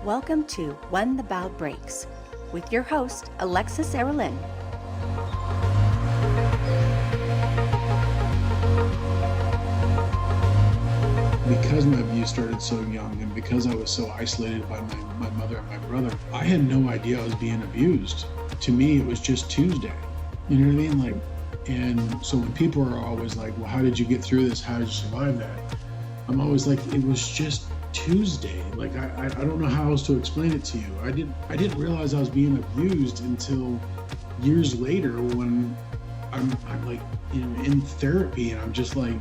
Welcome to When the Bow Breaks with your host, Alexis Erlin. Because my abuse started so young and because I was so isolated by my mother and my brother, I had no idea I was being abused. To me, it was just Tuesday. You know what I mean? And so when people are always like, well, how did you get through this? How did you survive that? I'm always like, it was just Tuesday. Like, I don't know how else to explain it to you. I didn't realize I was being abused until years later when I'm like, in therapy, and I'm just like,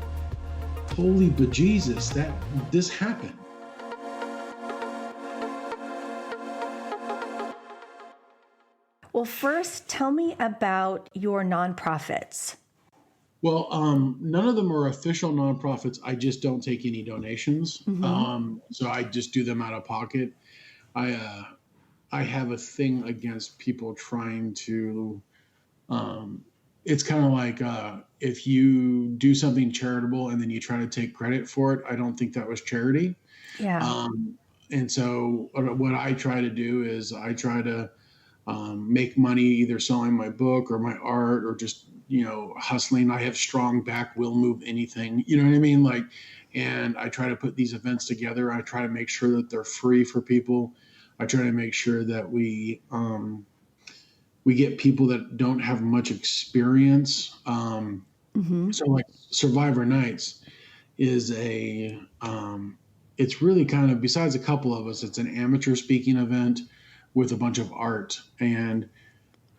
holy bejesus, this happened. Well, first, tell me about your nonprofits. Well, none of them are official nonprofits. I just don't take any donations. So I just do them out of pocket. I have a thing against people trying to, it's kind of like if you do something charitable and then you try to take credit for it, I don't think that was charity. Yeah. And so what I try to do is I try to make money either selling my book or my art or just, hustling. I have strong back, will move anything, you know what I mean? And I try to put these events together. I try to make sure that they're free for people. I try to make sure that we get people that don't have much experience. So like Survivor Nights is it's really kind of, besides a couple of us, it's an amateur speaking event with a bunch of art. And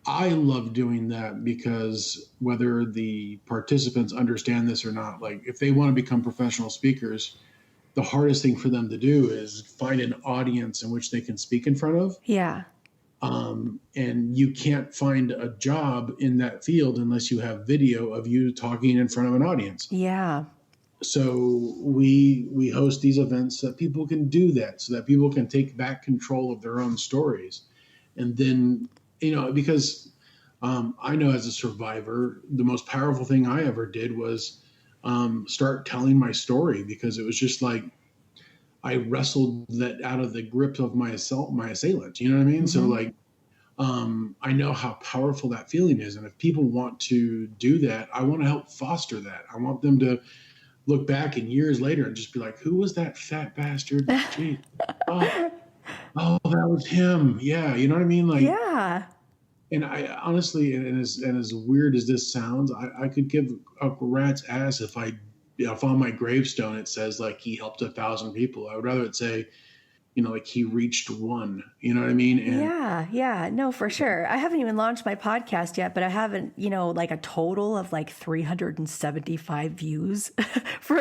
I love doing that because whether the participants understand this or not, like if they want to become professional speakers, the hardest thing for them to do is find an audience in which they can speak in front of. Yeah. And you can't find a job in that field unless you have video of you talking in front of an audience. Yeah. So we host these events so that people can do that, so that people can take back control of their own stories. And then, because I know as a survivor, the most powerful thing I ever did was start telling my story, because it was just like I wrestled that out of the grip of my assailant. You know what I mean? So I know how powerful that feeling is. And if people want to do that, I want to help foster that. I want them to look back in years later and just be like, who was that fat bastard? Gee, oh, that was him. Yeah. You know what I mean? Yeah. And I honestly, and as weird as this sounds, I could give a rat's ass if on my gravestone it says like he helped 1,000 people. I would rather it say, like he reached one. You know what I mean? And yeah. No, for sure. I haven't even launched my podcast yet, but I haven't, like a total of like 375 views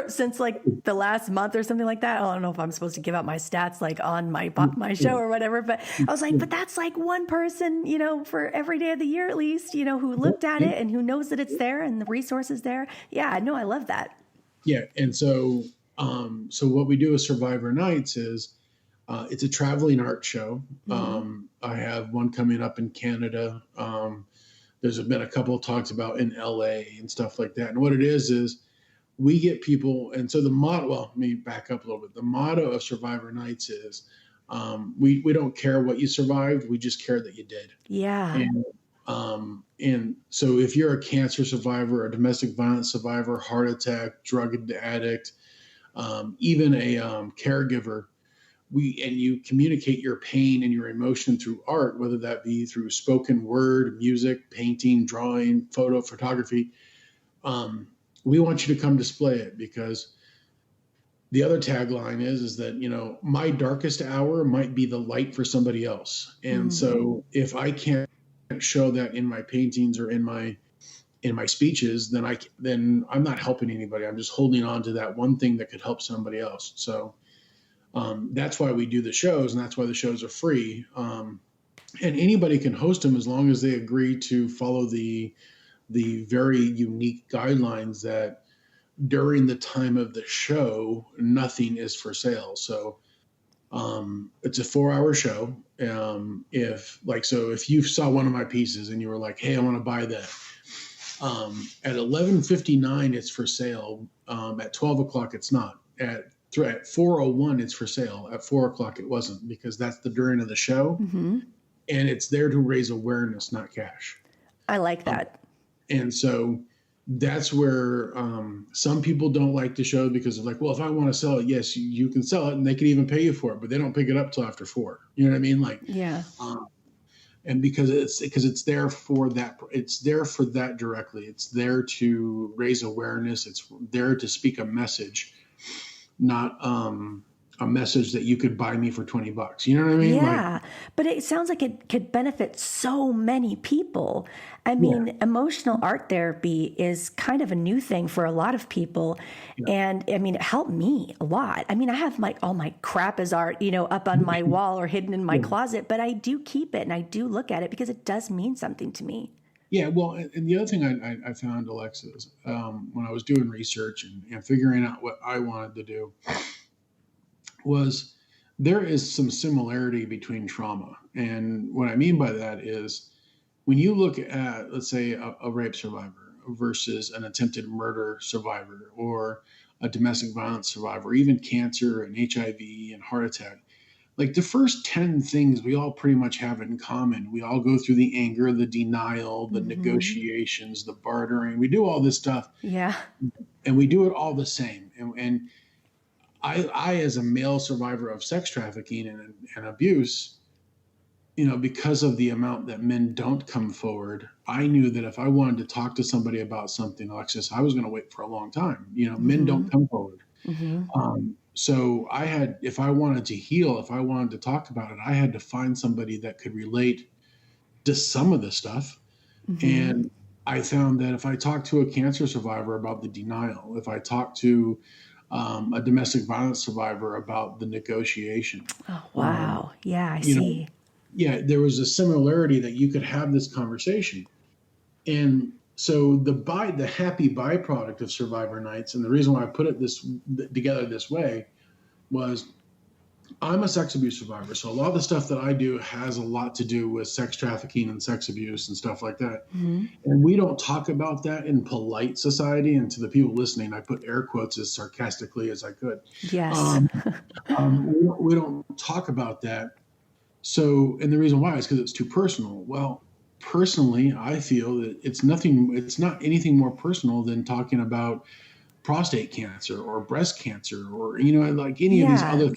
since like the last month or something like that. I don't know if I'm supposed to give out my stats like on my show or whatever, but I was like, but that's like one person, for every day of the year at least, who looked at it and who knows that it's there and the resources there. Yeah, no, I love that. Yeah. And so what we do with Survivor Nights is, it's a traveling art show. I have one coming up in Canada. There's been a couple of talks about in LA and stuff like that. And what it is we get people. And so the motto, let me back up a little bit. The motto of Survivor Nights is, we don't care what you survived. We just care that you did. Yeah. And so if you're a cancer survivor, a domestic violence survivor, heart attack, drug addict, even a caregiver, you communicate your pain and your emotion through art, whether that be through spoken word, music, painting, drawing, photography. We want you to come display it, because the other tagline is that, my darkest hour might be the light for somebody else. And so if I can't show that in my paintings or in my speeches, then I'm not helping anybody. I'm just holding on to that one thing that could help somebody else. So that's why we do the shows, and that's why the shows are free. And anybody can host them as long as they agree to follow the very unique guidelines that during the time of the show, nothing is for sale. So it's a 4-hour show. If you saw one of my pieces and you were like, hey, I want to buy that, at 11:59 it's for sale. At 12 o'clock it's not. At at 4:01 it's for sale. At 4 o'clock it wasn't, because that's the during of the show, Mm-hmm. and it's there to raise awareness, not cash. I like Um, that. and so that's where some people don't like the show, because they're like, well, if I want to sell it, yes, you can sell it, and they can even pay you for it, but they don't pick it up till after 4. You know what I mean? Like, Yeah. and because it's there for that, it's there for that directly. It's there to raise awareness. It's there to speak a message, not a message that you could buy me for $20. You know what I mean? Like, Yeah, but it sounds like it could benefit so many people. I yeah, mean, emotional art therapy is kind of a new thing for a lot of people. yeah. And I mean, it helped me a lot. I mean, I have all my crap as art, up on my wall or hidden in my Yeah. closet, but I do keep it and I do look at it because it does mean something to me. Yeah, well, and the other thing I found, Alexis, when I was doing research and figuring out what I wanted to do, was there is some similarity between trauma. And what I mean by that is, when you look at, let's say, a rape survivor versus an attempted murder survivor, or a domestic violence survivor, or even cancer and HIV and heart attack, like the first 10 things we all pretty much have in common. We all go through the anger, the denial, the Hmm. negotiations, the bartering. We do all this stuff, Yeah. and we do it all the same. And I, as a male survivor of sex trafficking and abuse, because of the amount that men don't come forward, I knew that if I wanted to talk to somebody about something, Alexis, I was going to wait for a long time. Men Hmm. don't come forward. Hmm. So if I wanted to heal, if I wanted to talk about it, I had to find somebody that could relate to some of the stuff. Hmm. And I found that if I talked to a cancer survivor about the denial, if I talked to a domestic violence survivor about the negotiation, Oh, um, wow. Yeah, I you know, see. yeah, there was a similarity that you could have this conversation. And so the happy byproduct of Survivor Nights, and the reason why I put it together this way, was I'm a sex abuse survivor. So a lot of the stuff that I do has a lot to do with sex trafficking and sex abuse and stuff like that. Hmm. And we don't talk about that in polite society. And to the people listening, I put air quotes as sarcastically as I could. Yes. Um, we don't talk about that. So, and the reason why is because it's too personal. Well, personally, I feel that it's not anything more personal than talking about prostate cancer or breast cancer, or, like any of these Yeah. other.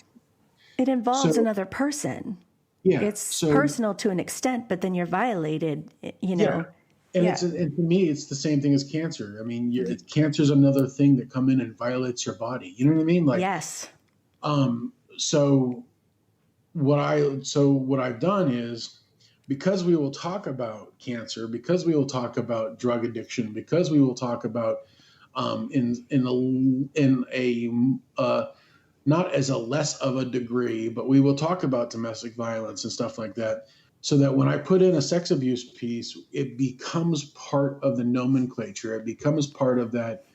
It involves So, another person. yeah. It's So, personal to an extent, but then you're violated, yeah. And Yeah. and to me, it's the same thing as cancer. I mean, cancer is another thing that come in and violates your body. You know what I mean? Like, Yes. so what I've done is, because we will talk about cancer, because we will talk about drug addiction, because we will talk about in a not as a less of a degree, but we will talk about domestic violence and stuff like that. So that when I put in a sex abuse piece, it becomes part of the nomenclature. It becomes part of that.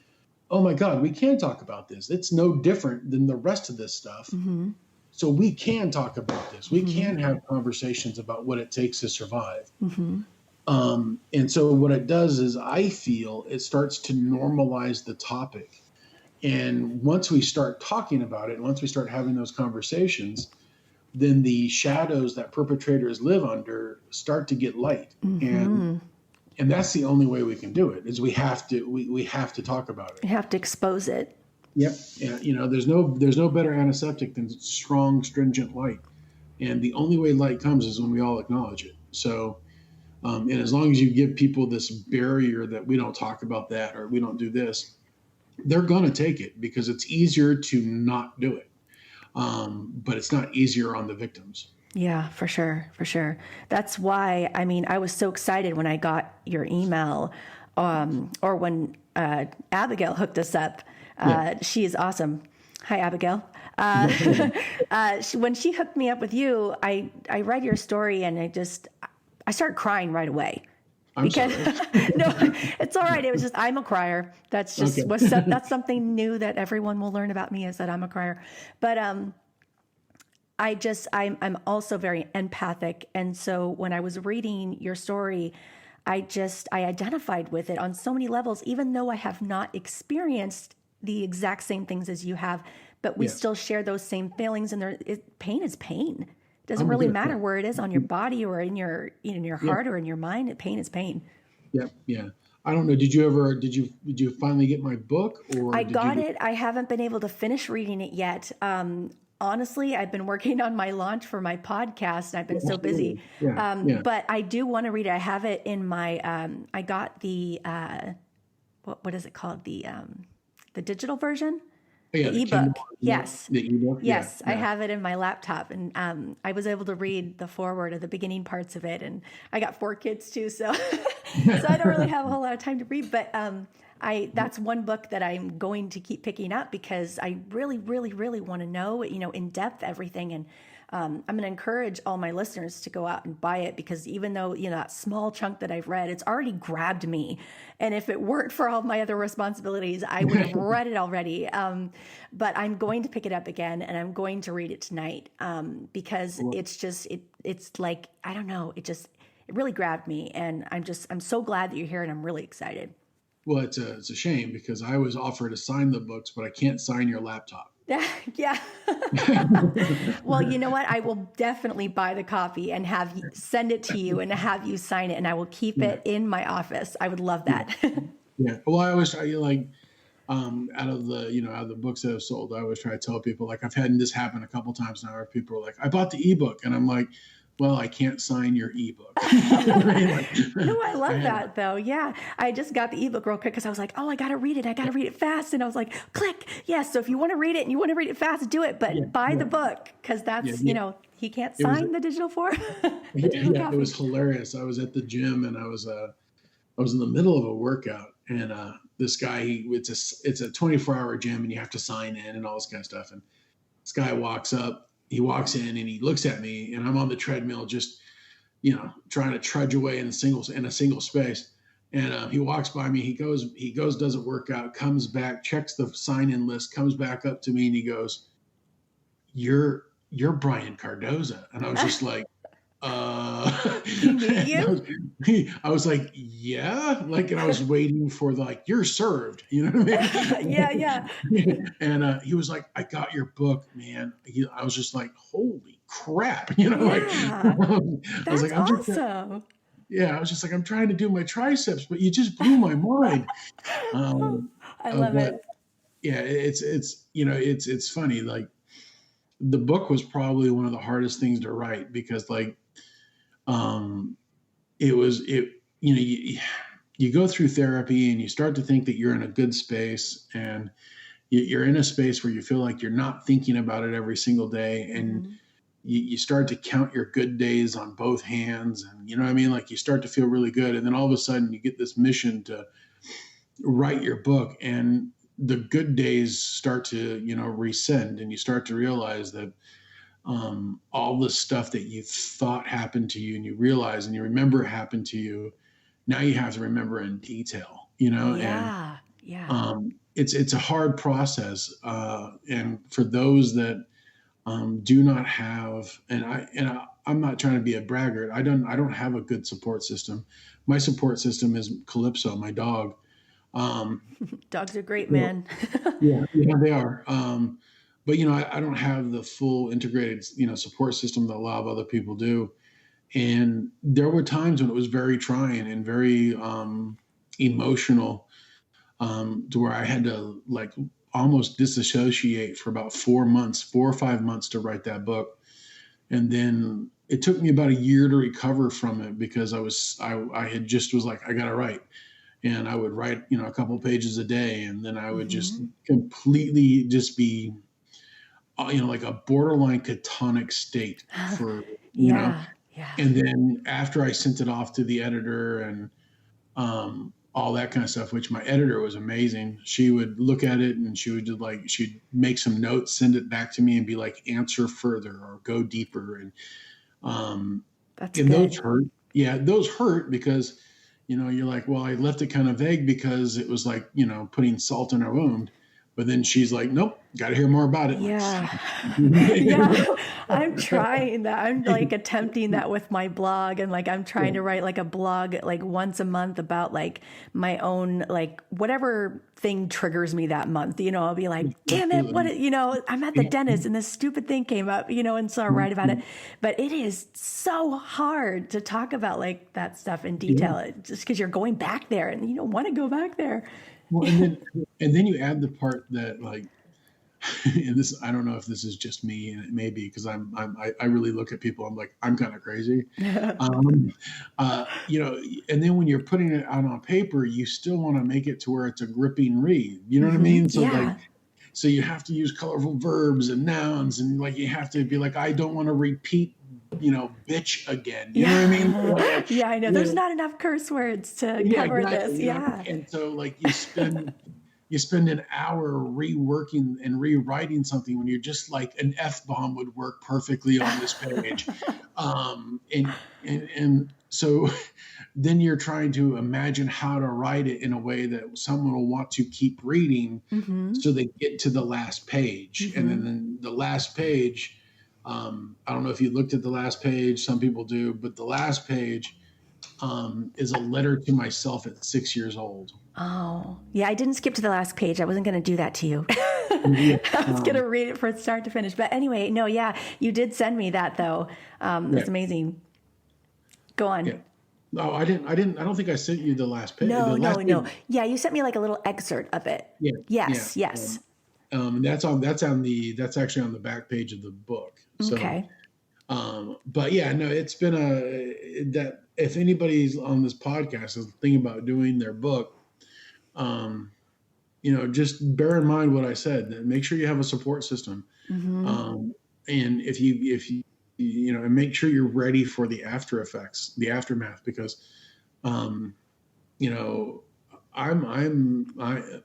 Oh my God, we can talk about this. It's no different than the rest of this stuff. Hmm. So we can talk about this. We Hmm. can have conversations about what it takes to survive. Hmm. And so what it does is, I feel it starts to normalize the topic. And once we start talking about it, once we start having those conversations, then the shadows that perpetrators live under start to get light. And Hmm. and that's the only way we can do it, is we have to talk about it. You have to expose it. Yep. And, there's no better antiseptic than strong, stringent light. And the only way light comes is when we all acknowledge it. So, and as long as you give people this barrier that we don't talk about that, or we don't do this, they're going to take it, because it's easier to not do it. But it's not easier on the victims. Yeah, for sure. For sure. That's why, I mean, I was so excited when I got your email, or when Abigail hooked us up. Yeah. She is awesome. Hi, Abigail. When she hooked me up with you, I read your story and I started crying right away. I'm Because sorry. no, it's all right. It was just, I'm a crier. That's just Okay. that's something new that everyone will learn about me, is that I'm a crier. But I'm also very empathic, and so when I was reading your story, I identified with it on so many levels, even though I have not experienced the exact same things as you have, but we Yeah. still share those same feelings. And pain is pain. It doesn't I'm really good. matter where it is on your body or in your Yeah. heart or in your mind. Pain is pain. Yeah. Yeah. I don't know. Did you finally get my book, or I did you got get? it. I haven't been able to finish reading it yet. Honestly, I've been working on my launch for my podcast. And I've been so busy. Absolutely. Yeah. Yeah. But I do want to read it. I have it in my, I got the, what is it called? The digital version, Yeah. the The Kindle, ebook. Yes. the ebook. Yeah. Yes, I Yeah. have it in my laptop, and I was able to read the foreword or the beginning parts of it. And I got 4 kids too, so so I don't really have a whole lot of time to read. But I that's one book that I'm going to keep picking up because I really, really, really want to know, in depth everything. And I'm going to encourage all my listeners to go out and buy it because even though, that small chunk that I've read, it's already grabbed me. And if it weren't for all my other responsibilities, I would have read it already. But I'm going to pick it up again and I'm going to read it tonight because it's just, it's like, I don't know, it really grabbed me. And I'm so glad that you're here and I'm really excited. Well, it's a shame because I was offered to sign the books, but I can't sign your laptop. Yeah. Well, you know what? I will definitely buy the copy and have you send it to you and have you sign it, and I will keep Yeah. it in my office. I would love that. Yeah. Well, I always try, like, out of the books that I've sold, I always try to tell people, like, I've had this happen a couple times now where people are like, I bought the ebook, and I'm like, well, I can't sign your ebook. No, I love that though. Yeah. I just got the ebook real quick because I was like, oh, I got to read it. I got to read it fast. And I was like, click. Yes. So if you want to read it and you want to read it fast, do it. But buy the book because that's, he can't sign the digital form. The digital copy. It was hilarious. I was at the gym and I was in the middle of a workout, and this guy, it's a 24-hour gym and you have to sign in and all this kind of stuff. And this guy walks in and he looks at me, and I'm on the treadmill just, trying to trudge away in a single space. And he walks by me, he goes, does a workout, comes back, checks the sign-in list, comes back up to me, and he goes, you're Brian Cardoza. And I was just like, He knew you? I was like, yeah, like, and I was waiting for you're served, you know what I mean? Yeah. And he was like, I got your book, man. I was just like, holy crap, Yeah. I was That's like, awesome. I was just like, I'm trying to do my triceps, but you just blew my mind. I love it. Yeah, it's funny. Like, the book was probably one of the hardest things to write because, like, you go through therapy and you start to think that you're in a good space, and you're in a space where you feel like you're not thinking about it every single day, and you start to count your good days on both hands, and you know what I mean? Like, you start to feel really good, and then all of a sudden you get this mission to write your book, and the good days start to, rescind, and you start to realize that all the stuff that you thought happened to you and you realize and you remember happened to you, now you have to remember in detail, Yeah. and it's a hard process. And for those that do not have, I'm not trying to be a braggart. I don't have a good support system. My support system is Calypso, my dog. Dogs are great, man. Yeah, they are. But I don't have the full integrated, support system that a lot of other people do. And there were times when it was very trying and very emotional, to where I had to, like, almost disassociate for about 4 or 5 months to write that book. And then it took me about a year to recover from it because I had just was like, I got to write. And I would write, a couple pages a day. And then I would just completely just be, like a borderline catonic state for, Yeah. And then after I sent it off to the editor and all that kind of stuff, which my editor was amazing. She would look at it and she'd make some notes, send it back to me and be like, answer further or go deeper. And That's and good. those hurt. Yeah, those hurt because, you're like, well, I left it kind of vague because it was like, putting salt in a wound. But then she's like, nope, got to hear more about it. Yeah. Like, Yeah. I'm trying that. I'm like attempting that with my blog, and like I'm trying to write like a blog like once a month about like my own like whatever thing triggers me that month. I'll be like, damn it, I'm at the dentist and this stupid thing came up, and so I write about it. But it is so hard to talk about like that stuff in detail just because you're going back there and you don't want to go back there. well, and then you add the part that like, and this, I don't know if this is just me, and it may be because I really look at people, I'm like, I'm kind of crazy. um, and then when you're putting it out on paper, you still want to make it to where it's a gripping read. You know what I mean? So Yeah. so you have to use colorful verbs and nouns, and like you have to be like, I don't want to repeat, bitch again. You know what I mean? Like, Yeah, I know. There's not enough curse words to cover this. exactly. Yeah. And so like you spend an hour reworking and rewriting something when you're just like an F-bomb would work perfectly on this page. And so then you're trying to imagine how to write it in a way that someone will want to keep reading so they get to the last page. And then the last page, I don't know if you looked at the last page, some people do, but the last page is a letter to myself at 6 years old. Oh, yeah. I didn't skip to the last page. I wasn't going to do that to you. I was going to read it from start to finish. But anyway, no, yeah, you did send me that though. It's amazing. Go on. Yeah. No, I don't think I sent you the last page. No. Page. Yeah, you sent me like a little excerpt of it. Yeah. Yes. That's actually on the back page of the book. So, Okay. but yeah, no, it's been that if anybody's on this podcast is thinking about doing their book, just bear in mind what I said. Make sure you have a support system, and if you and make sure you're ready for the after effects, the aftermath, because, I'm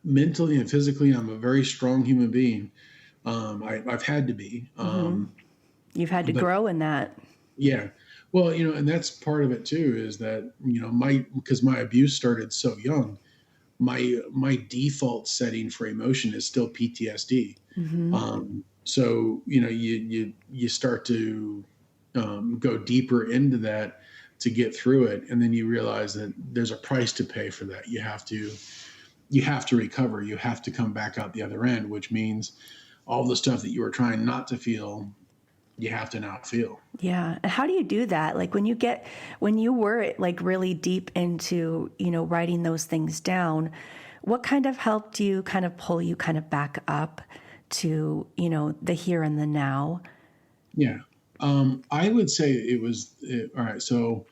mentally and physically, I'm a very strong human being. I've had to be. You've had to grow in that. Yeah. Well, and that's part of it too, is that, because my abuse started so young, my default setting for emotion is still PTSD. So, you start to go deeper into that to get through it. And then you realize that there's a price to pay for that. You have to recover. You have to come back out the other end, which means all the stuff that you were trying not to feel, you have to now feel. Yeah. And how do you do that? Like when you were like really deep into, writing those things down, what kind of helped you kind of pull you kind of back up to, the here and the now? Yeah. I would say it was, all right. So,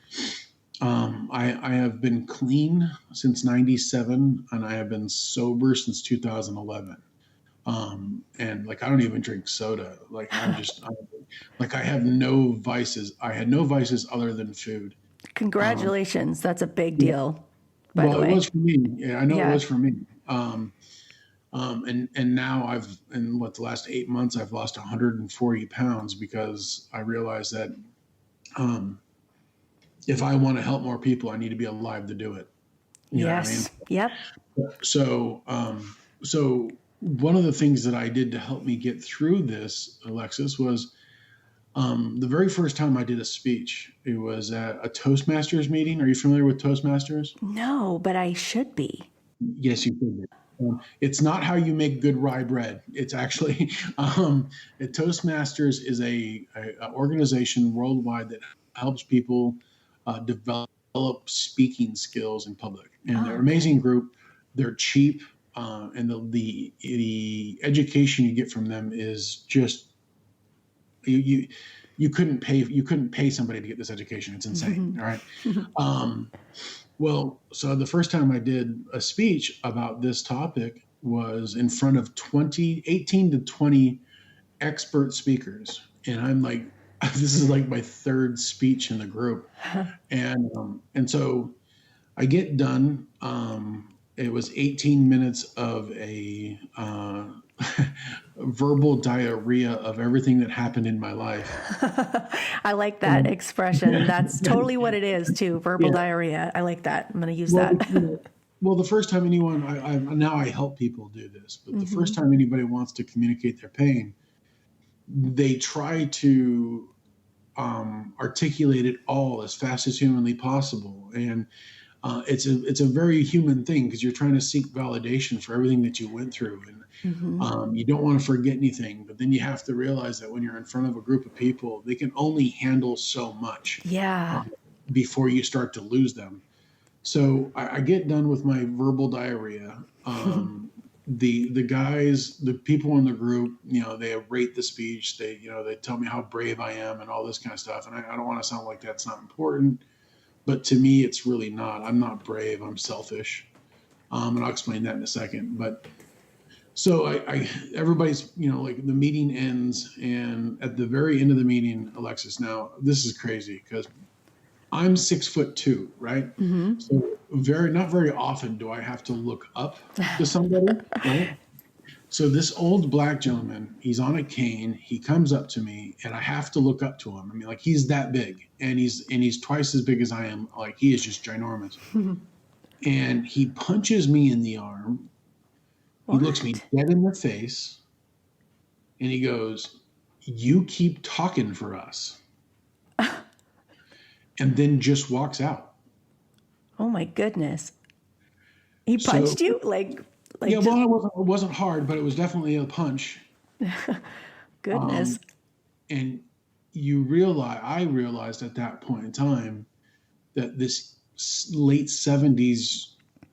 I have been clean since 97 and I have been sober since 2011. And like, I don't even drink soda. Like I have no vices. I had no vices other than food. Congratulations. That's a big deal, by the way. It was for me. Yeah, I know it was for me. And now in the last 8 months, I've lost 140 pounds because I realized that, if I want to help more people, I need to be alive to do it. You know what I mean? Yep. So one of the things that I did to help me get through this, Alexis, was the very first time I did a speech. It was at a Toastmasters meeting. Are you familiar with Toastmasters? No, but I should be. Yes, you should be. It's not how you make good rye bread. It's actually Toastmasters is a organization worldwide that helps people develop speaking skills in public, and they're an amazing group. They're cheap, and the education you get from them is just you couldn't pay somebody to get this education. It's insane. All right. Well, so the first time I did a speech about this topic was in front of 18 to 20 expert speakers. And I'm like, this is like my third speech in the group. And so I get done. It was 18 minutes of a verbal diarrhea of everything that happened in my life. I like that expression. That's totally what it is too. Verbal diarrhea. I like that. I'm going to use that. Well, the first time anyone, now I help people do this, but the first Mm-hmm. time anybody wants to communicate their pain, they try to articulate it all as fast as humanly possible. And it's a very human thing because you're trying to seek validation for everything that you went through, and Mm-hmm. you don't want to forget anything. But then you have to realize that when you're in front of a group of people, they can only handle so much Yeah. um, before you start to lose them. So I get done with my verbal diarrhea. The guys, the people in the group, they rate the speech. They tell me how brave I am and all this kind of stuff. And I don't want to sound like that's not important, but to me, it's really not. I'm not brave. I'm selfish. And I'll explain that in a second. But so everybody's, like the meeting ends, and at the very end of the meeting, Alexis, now this is crazy because I'm 6'2", right? Mm-hmm. So not very often do I have to look up to somebody, right? So this old black gentleman, he's on a cane. He comes up to me, and I have to look up to him. I mean, like he's that big, and he's twice as big as I am. Like he is just ginormous. And he punches me in the arm. He looks me What? dead in the face, and he goes, "You keep talking for us," and then just walks out. Oh my goodness. He So punched you? yeah, Just well, it wasn't hard, but it was definitely a punch. goodness. Um, and I realized at that point in time that this late 70s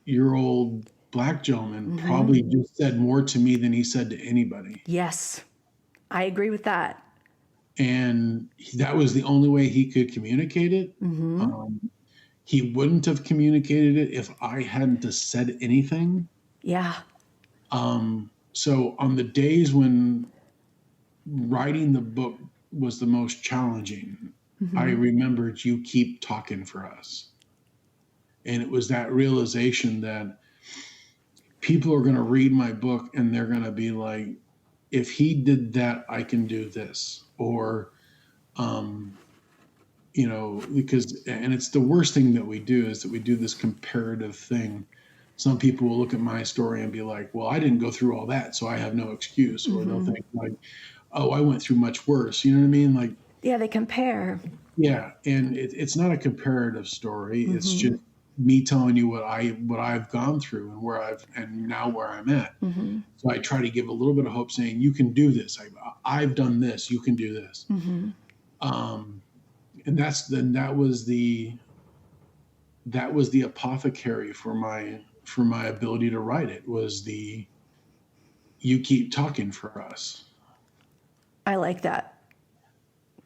year old black gentleman Mm-hmm. probably just said more to me than he said to anybody. Yes. I agree with that. And that was the only way he could communicate it. Mm-hmm. Um, he wouldn't have communicated it if I hadn't have said anything. Yeah. So on the days when writing the book was the most challenging, I Mm-hmm. remembered "You keep talking for us." And it was that realization that people are going to read my book and they're going to be like, if he did that, I can do this. Or, um, and it's the worst thing that we do is that we do this comparative thing. Some people will look at my story and be like, well, I didn't go through all that, so I have no excuse. Or they'll Mm-hmm. think like, oh, I went through much worse. You know what I mean? Like, Yeah, they compare. yeah, and it's not a comparative story. It's Mm-hmm. just me telling you what I've gone through and now where I'm at. Mm-hmm. So I try to give a little bit of hope, saying you can do this. I've done this. You can do this. Mm-hmm. Um, and that was the apothecary for my ability to write it was the "You keep talking for us." I like that.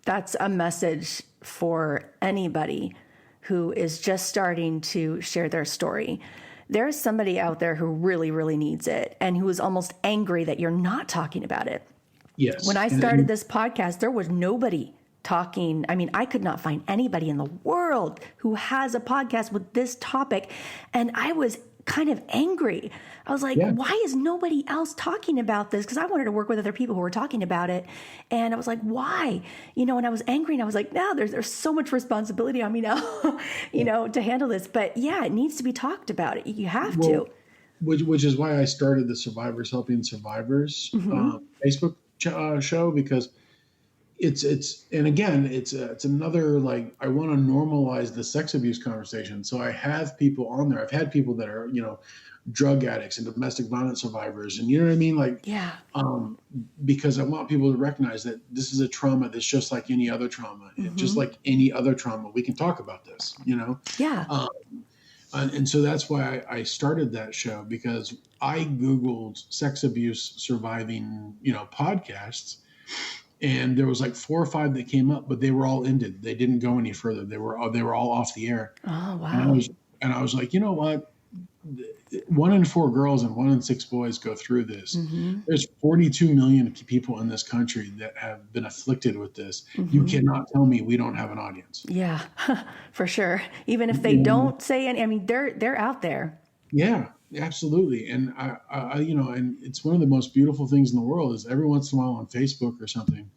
That's a message for anybody who is just starting to share their story. There's somebody out there who really, really needs it and who is almost angry that you're not talking about it. When Yes, I and, started and this podcast, there was nobody talking. I mean, I could not find anybody in the world who has a podcast with this topic. And I was kind of angry. I was like, yeah, why is nobody else talking about this? Because I wanted to work with other people who were talking about it. And I was like, why? And I was angry and I was like, no, there's so much responsibility on me now, to handle this. But yeah, it needs to be talked about. You have well, to. which is why I started the Survivors Helping Survivors Hmm. Facebook show, because and again it's another, like, I want to normalize the sex abuse conversation. So I have people on there. I've had people that are drug addicts and domestic violence survivors, and you know what I mean, like, Yeah. um, because I want people to recognize that this is a trauma that's just like any other trauma, and just Hmm. like any other trauma, we can talk about this. Yeah. um, and so that's why I started that show, because I Googled sex abuse surviving, podcasts, and there was like 4 or 5 that came up, but they were all ended. They didn't go any further. They were all off the air. Oh, And I wow. was and I was like, you know what? 1 in 4 girls and 1 in 6 boys go through this. Hmm. There's 42 million people in this country that have been afflicted with this. You Hmm. cannot tell me we don't have an audience. Yeah, for sure. Even if they You know, don't say any, I mean, they're out there. Yeah, absolutely. And and it's one of the most beautiful things in the world is every once in a while on Facebook or something,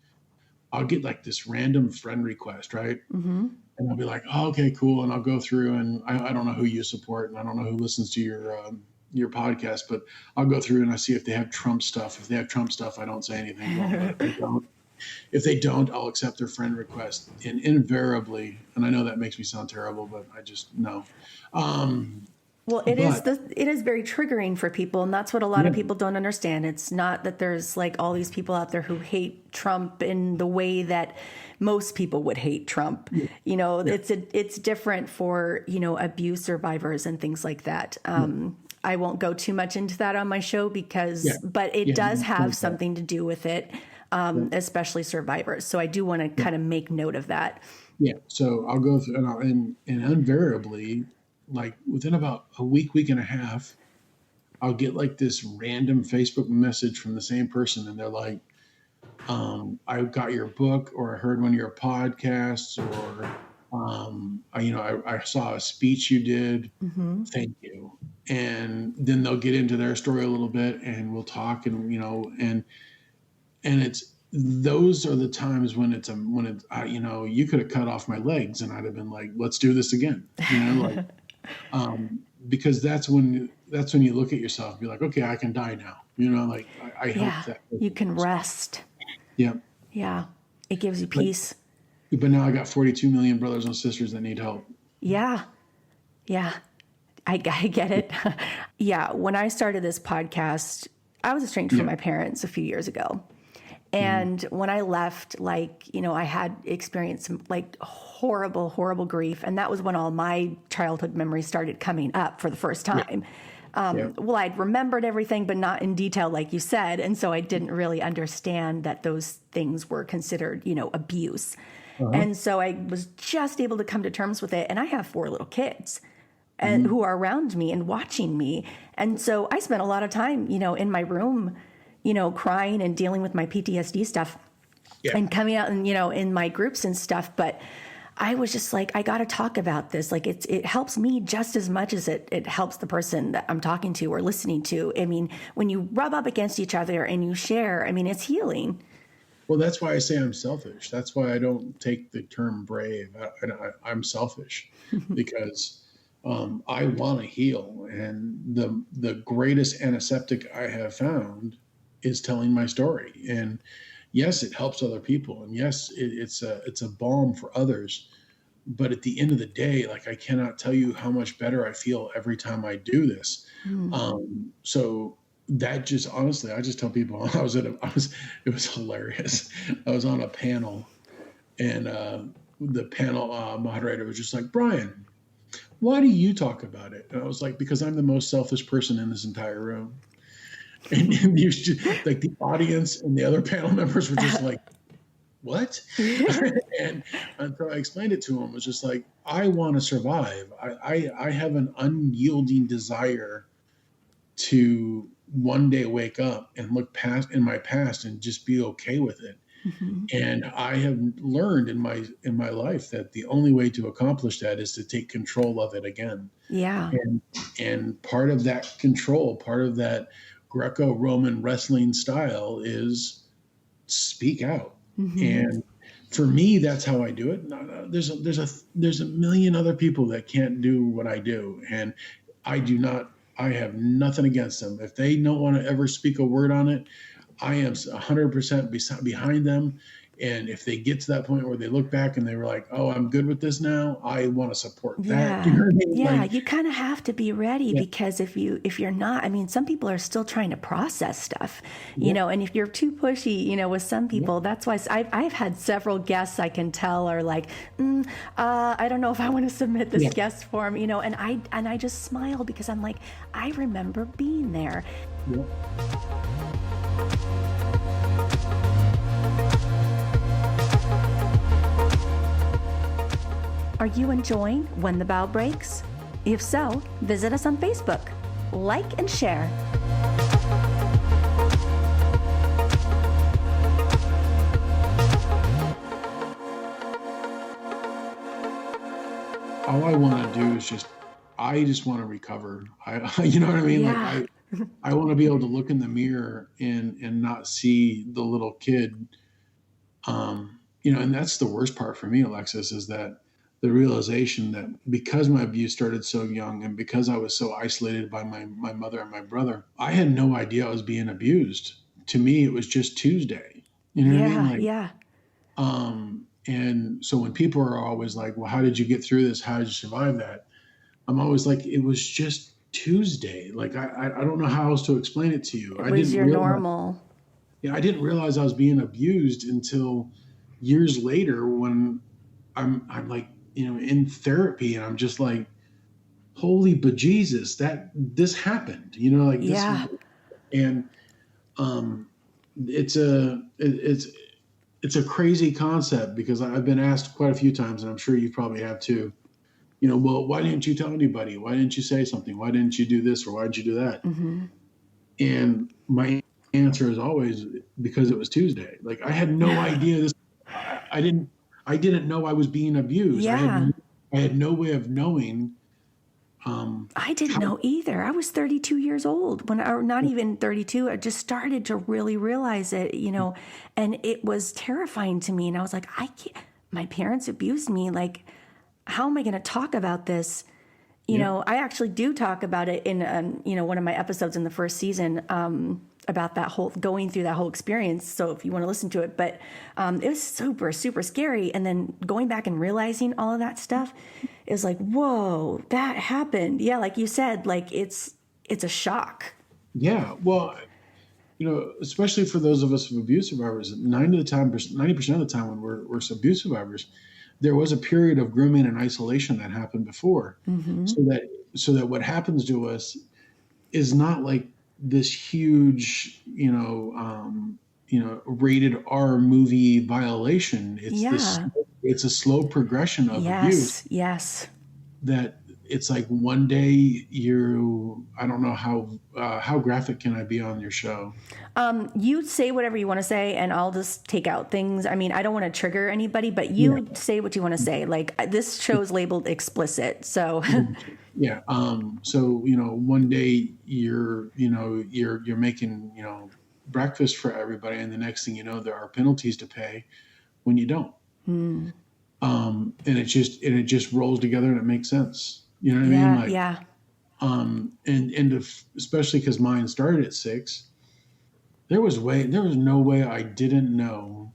I'll get like this random friend request, right? Hmm. and I'll be like, oh, okay, cool. And I'll go through, and I don't know who you support, and I don't know who listens to your podcast, but I'll go through and I see if they have Trump stuff. If they have Trump stuff, I don't say anything to them. But if they don't, I'll accept their friend request. And invariably, and I know that makes me sound terrible, but I just know. Well, it is very triggering for people, and that's what a lot of people don't understand. It's not that there's like all these people out there who hate Trump in the way that most people would hate Trump. It's different for abuse survivors and things like that. I won't go too much into that on my show but it does have something to do with it, especially survivors. So I do want to kind of make note of that. Yeah. So I'll go through, and invariably, like within about a week and a half, I'll get like this random Facebook message from the same person, and they're like, I got your book, or I heard one of your podcasts, or I saw a speech you did. Mm-hmm. Thank you. And then they'll get into their story a little bit, and we'll talk, and it's those are the times when you could have cut off my legs, and I'd have been like, let's do this again. Because that's when you look at yourself and be like, okay, I can die now. I hope that you can rest. Yeah. Yeah. It gives you peace. But now I got 42 million brothers and sisters that need help. Yeah. Yeah. I get it. Yeah. When I started this podcast, I was estranged from my parents a few years ago. And when I left, I had experienced some horrible, horrible grief. And that was when all my childhood memories started coming up for the first time. Well, I'd remembered everything, but not in detail, like you said. And so I didn't really understand that those things were considered, abuse. And so I was just able to come to terms with it. And I have 4 little kids and who are around me and watching me. And so I spent a lot of time, in my room, crying and dealing with my PTSD stuff and coming out and, in my groups and stuff. But I was just like, I got to talk about this. Like it helps me just as much as it helps the person that I'm talking to or listening to. I mean, when you rub up against each other and you share, it's healing. Well, that's why I say I'm selfish. That's why I don't take the term brave. I'm selfish because I want to heal. And the greatest antiseptic I have found is telling my story. And yes, it helps other people. And yes, it's a balm for others. But at the end of the day, I cannot tell you how much better I feel every time I do this. So that just honestly, I just tell people it was hilarious. I was on a panel, and the panel moderator was just like, Brian, why do you talk about it? And I was like, because I'm the most selfish person in this entire room. And the audience and the other panel members were just like, what? and so I explained it to him. It was just like, I want to survive. I have an unyielding desire to one day wake up and look past in my past and just be okay with it. And I have learned in my life that the only way to accomplish that is to take control of it again. Yeah. And part of that control, part of that Greco-Roman wrestling style is speak out. And for me, that's how I do it. There's a million other people that can't do what I do. And I have nothing against them. If they don't want to ever speak a word on it, I am 100% behind them. And if they get to that point where they look back and they were like, oh, I'm good with this now, I want to support that. Yeah. You know what I mean? Yeah. You kind of have to be ready because if you're not, some people are still trying to process stuff, and if you're too pushy, with some people, that's why I've had several guests I can tell are like, I don't know if I want to submit this guest form, and I just smile because I'm like, I remember being there. Yeah. Are you enjoying When the Bow Breaks? If so, visit us on Facebook, like and share. All I want to do is I just want to recover. You know what I mean? Yeah. I want to be able to look in the mirror and not see the little kid. And that's the worst part for me, Alexis, is that the realization that because my abuse started so young and because I was so isolated by my mother and my brother, I had no idea I was being abused. To me, it was just Tuesday. You know what I mean? Yeah, Like, yeah. and so when people are always like, well, how did you get through this? How did you survive that? I'm always like, it was just Tuesday. Like, I don't know how else to explain it to you. It was your normal. I didn't realize I was being abused until years later when I'm like, in therapy and I'm just like, holy bejesus, that this happened, like this. Yeah. And um, it's a crazy concept because I've been asked quite a few times, and I'm sure you probably have too. Well, why didn't you tell anybody? Why didn't you say something? Why didn't you do this or why did you do that? Mm-hmm. And my answer is always because it was Tuesday. Like I had no idea this. I didn't know I was being abused. Yeah. I had no way of knowing. I didn't know either. I was 32 years old or not even 32. I just started to really realize it, and it was terrifying to me. And I was like, I can't, my parents abused me. Like, how am I going to talk about this? I actually do talk about it in, one of my episodes in the first season, about that whole going through that whole experience. So if you want to listen to it, but it was super, super scary. And then going back and realizing all of that stuff, it was like, whoa, that happened. Yeah. Like you said, like it's a shock. Yeah. Well, especially for those of us who abuse survivors, 90% of the time when we're abuse survivors, there was a period of grooming and isolation that happened before. Mm-hmm. So that what happens to us is not like this huge, rated R movie violation. It's a slow progression of abuse. Yes. That it's like one day I don't know how graphic can I be on your show? You say whatever you want to say and I'll just take out things. I mean, I don't want to trigger anybody, but you say what you want to say. Like this show's labeled explicit. So yeah. So, one day you're making, breakfast for everybody. And the next thing you know, there are penalties to pay when you don't. And it just rolls together and it makes sense. You know what I mean? Like, yeah. And especially because mine started at 6, there was no way I didn't know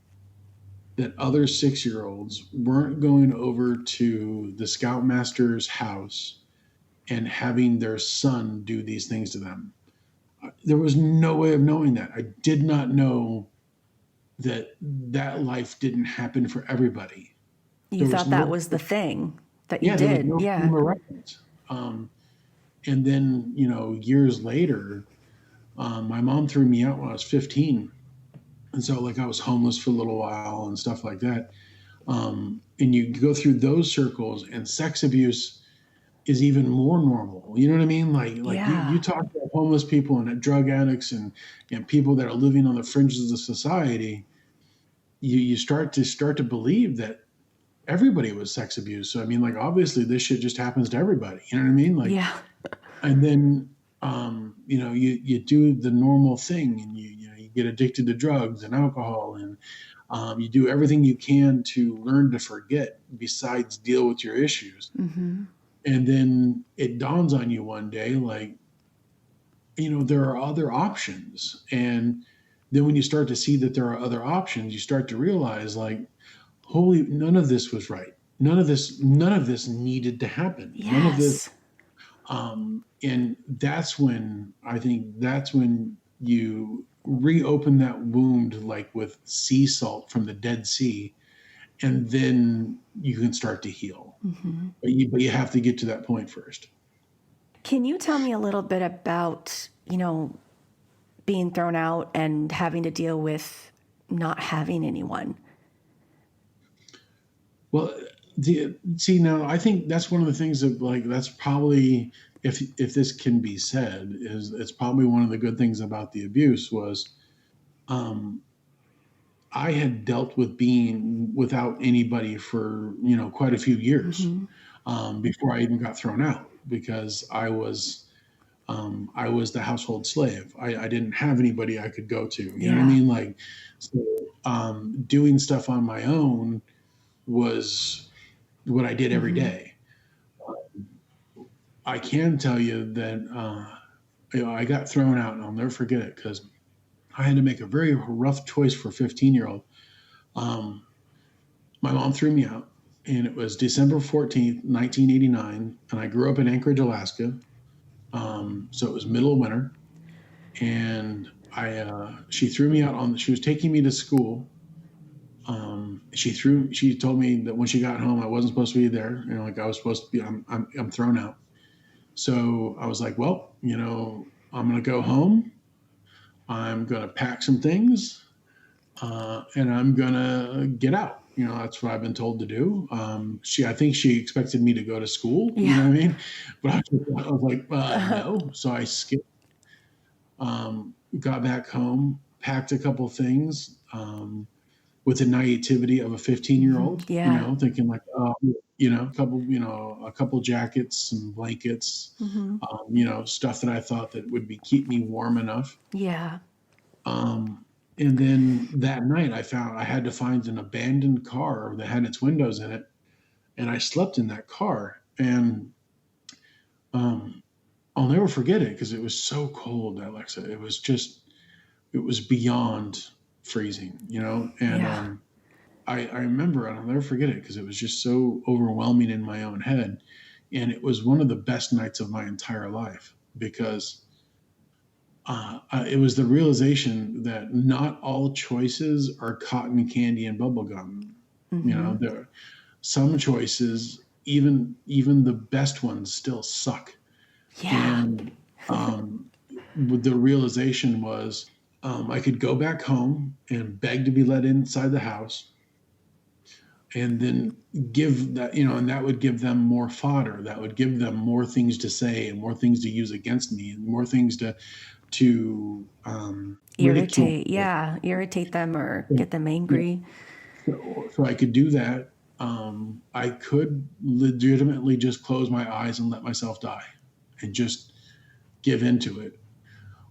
that other 6-year-olds weren't going over to the Scoutmaster's house and having their son do these things to them. There was no way of knowing that. I did not know that life didn't happen for everybody. You thought that was the thing that you did. Yeah. And then, years later, my mom threw me out when I was 15. And so like I was homeless for a little while and stuff like that. And you go through those circles and sex abuse is even more normal. You know what I mean? Like you talk to homeless people and drug addicts and people that are living on the fringes of society, you start to believe that everybody was sex abused. So, I mean, like, obviously this shit just happens to everybody. You know what I mean? Like, yeah. And then, you do the normal thing and you get addicted to drugs and alcohol and you do everything you can to learn to forget besides deal with your issues. Mm-hmm. And then it dawns on you one day, like, there are other options. And then when you start to see that there are other options, you start to realize like, holy, none of this was right. None of this needed to happen. Yes. None of this. And that's when you reopen that wound, like with sea salt from the Dead Sea, and then you can start to heal. Mm-hmm. But you have to get to that point first. Can you tell me a little bit about, being thrown out and having to deal with not having anyone? Well, now I think that's one of the things that that's probably, if this can be said, is it's probably one of the good things about the abuse was, I had dealt with being without anybody for quite a few years, mm-hmm. Before I even got thrown out because I was the household slave. I didn't have anybody I could go to. You know what I mean? Like, so, doing stuff on my own was what I did every Hmm. day. I can tell you that I got thrown out, and I'll never forget it because I had to make a very rough choice for a 15-year-old. Um, my mom threw me out, and it was December 14th, 1989, and I grew up in Anchorage, Alaska. So it was middle of winter, and she threw me out she was taking me to school. She told me that when she got home, I wasn't supposed to be there. Like I was supposed to be. I'm thrown out. So I was like, well, I'm going to go home. I'm going to pack some things, and I'm going to get out. That's what I've been told to do. I think she expected me to go to school. You know Yeah. what I mean? But I was like, no. So I skipped. Got back home, packed a couple things. With the naivety of a 15-year-old, Yeah. thinking like, a couple jackets, some blankets, Hmm. stuff that I thought that would keep me warm enough. Yeah. Um, and then that night I had to find an abandoned car that had its windows in it. And I slept in that car. And um, I'll never forget it because it was so cold, Alexa. It was beyond freezing, and Yeah. I remember, and I'll never forget it because it was just so overwhelming in my own head. And it was one of the best nights of my entire life because it was the realization that not all choices are cotton candy and bubblegum. Hmm. There are some choices, even the best ones, still suck. Yeah. And the realization was I could go back home and beg to be let inside the house and then give that, and that would give them more fodder. That would give them more things to say and more things to use against me and more things to ridicule. Irritate. Yeah. Irritate them or Yeah. get them Yeah. angry. So I could do that. I could legitimately just close my eyes and let myself die and just give into it.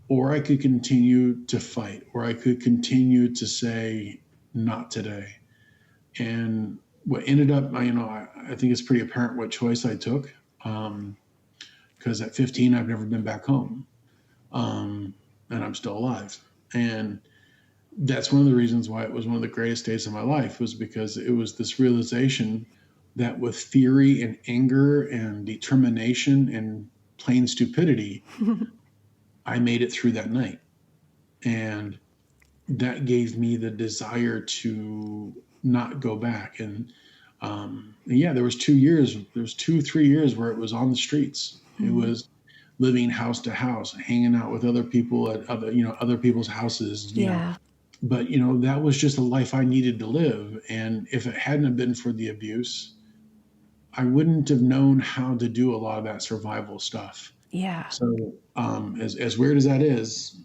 Or I could continue to fight, or I could continue to say, not today. And what ended up, I think it's pretty apparent what choice I took. Because at 15, I've never been back home, and I'm still alive. And that's one of the reasons why it was one of the greatest days of my life, was because it was this realization that with fury and anger and determination and plain stupidity, I made it through that night. And that gave me the desire to not go back. And yeah, there was 2 years, there was 2, 3 years where it was on the streets. It was living house to house, hanging out with other people at other people's houses. Yeah. But that was just a life I needed to live. And if it hadn't have been for the abuse, I wouldn't have known how to do a lot of that survival stuff. Yeah. So, as weird as that is,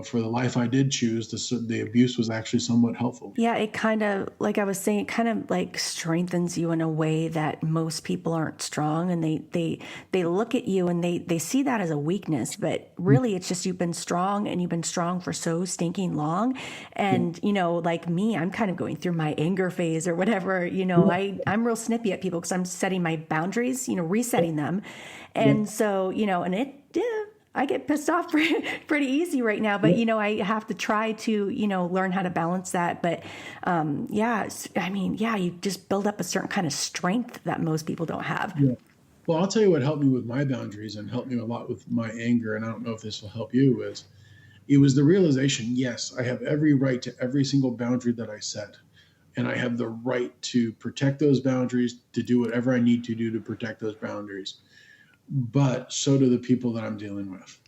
for the life I did choose, the abuse was actually somewhat helpful. Yeah, it kind of, like I was saying, it kind of like strengthens you in a way that most people aren't strong, and they look at you and they see that as a weakness, but really it's just you've been strong, and you've been strong for so stinking long. Yeah. And like me, I'm kind of going through my anger phase or whatever. Yeah. I'm real snippy at people because I'm setting my boundaries, resetting them. Yeah. And so, and I get pissed off pretty easy right now, but Yeah. I have to try to learn how to balance that. But you just build up a certain kind of strength that most people don't have. Yeah. Well, I'll tell you what helped me with my boundaries and helped me a lot with my anger. And I don't know if this will help you. It was the realization, yes, I have every right to every single boundary that I set. And I have the right to protect those boundaries, to do whatever I need to do to protect those boundaries. But so do the people that I'm dealing with.